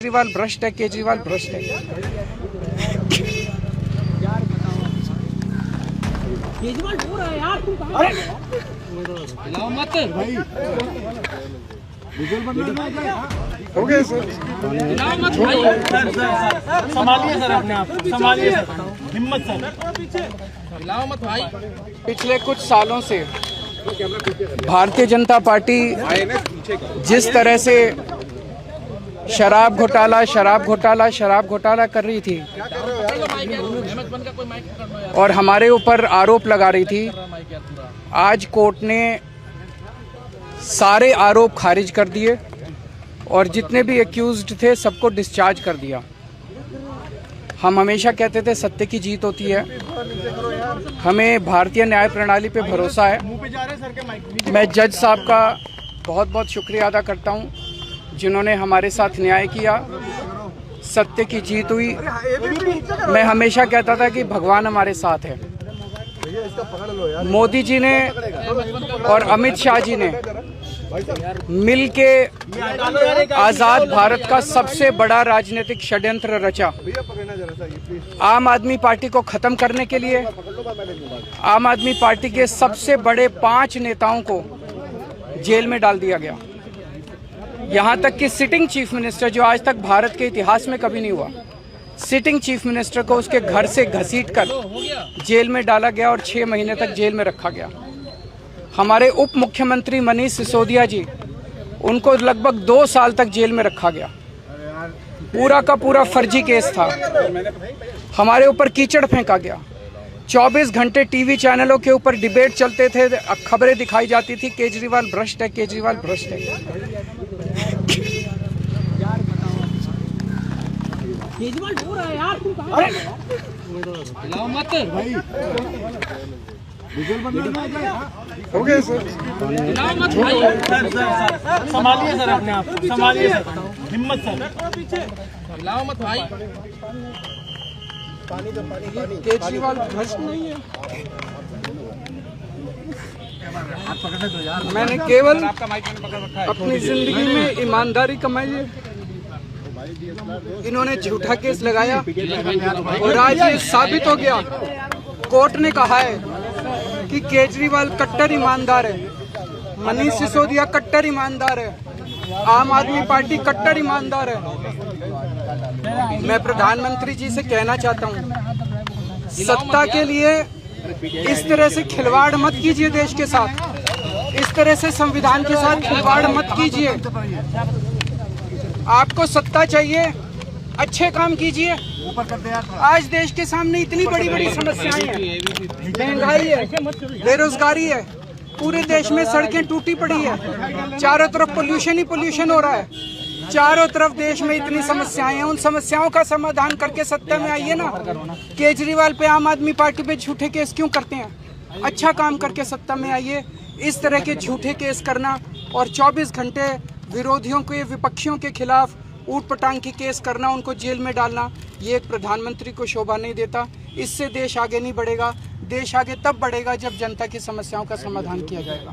केजरीवाल भ्रष्ट है, केजरीवाल भ्रष्ट है। केजरीवाल हो रहा है यार, तुम कहां मत भाई। हो गया सर, मत भाई। संभालिए सर, अपने आप संभालिए सर, हिम्मत सर, मत भाई। पिछले कुछ सालों से भारतीय जनता पार्टी जिस तरह से शराब घोटाला कर रही थी और हमारे ऊपर आरोप लगा रही थी, आज कोर्ट ने सारे आरोप खारिज कर दिए और जितने भी एक्यूज्ड थे सबको डिस्चार्ज कर दिया। हम हमेशा कहते थे सत्य की जीत होती है, हमें भारतीय न्याय प्रणाली पे भरोसा है। मैं जज साहब का बहुत बहुत शुक्रिया अदा करता हूं जिन्होंने हमारे साथ न्याय किया, सत्य की जीत हुई। मैं हमेशा कहता था कि भगवान हमारे साथ है। मोदी जी ने और अमित शाह जी ने मिल के आजाद भारत का सबसे बड़ा राजनीतिक षड्यंत्र रचा। आम आदमी पार्टी को खत्म करने के लिए आम आदमी पार्टी के सबसे बड़े 5 नेताओं को जेल में डाल दिया गया। यहाँ तक कि सिटिंग चीफ मिनिस्टर, जो आज तक भारत के इतिहास में कभी नहीं हुआ, सिटिंग चीफ मिनिस्टर को उसके घर से घसीटकर जेल में डाला गया और 6 महीने तक जेल में रखा गया। हमारे उप मुख्यमंत्री मनीष सिसोदिया जी, उनको लगभग 2 साल तक जेल में रखा गया। पूरा का पूरा फर्जी केस था। हमारे ऊपर कीचड़ फेंका गया। 24 घंटे टीवी चैनलों के ऊपर डिबेट चलते थे, खबरें दिखाई जाती थी केजरीवाल भ्रष्ट है, केजरीवाल भ्रष्ट है। केजरीवाल हो रहा है यार, तुम कहां मत भाई। हो गया सर, मत भाई। संभालिए सर, अपने आप संभालिए सर, हिम्मत सर, मत भाई। केजरीवाल भ्रष्ट नहीं है। मैंने केवल अपनी जिंदगी में ईमानदारी कमाई है। इन्होंने झूठा केस लगाया और आज ये साबित हो गया। कोर्ट ने कहा है कि केजरीवाल कट्टर ईमानदार है, मनीष सिसोदिया कट्टर ईमानदार है, आम आदमी पार्टी कट्टर ईमानदार है। मैं प्रधानमंत्री जी से कहना चाहता हूँ, सत्ता के लिए इस तरह से खिलवाड़ मत कीजिए, देश के साथ इस तरह से संविधान के साथ खिलवाड़ मत कीजिए। आपको सत्ता चाहिए, अच्छे काम कीजिए। आज देश के सामने इतनी बड़ी बड़ी समस्याएं हैं, महंगाई है, बेरोजगारी है, पूरे देश में सड़कें टूटी पड़ी है, चारों तरफ पोल्यूशन ही पोल्यूशन हो रहा है, चारों तरफ देश में इतनी समस्याएं हैं। उन समस्याओं का समाधान करके सत्ता में आइए ना। केजरीवाल पे, आम आदमी पार्टी पे झूठे केस क्यों करते हैं? अच्छा काम करके सत्ता में आइए। इस तरह के झूठे केस करना और 24 घंटे विरोधियों के, विपक्षियों के खिलाफ ऊट पटांग की केस करना, उनको जेल में डालना, ये एक प्रधानमंत्री को शोभा नहीं देता। इससे देश आगे नहीं बढ़ेगा। देश आगे तब बढ़ेगा जब जनता की समस्याओं का समाधान किया जाएगा।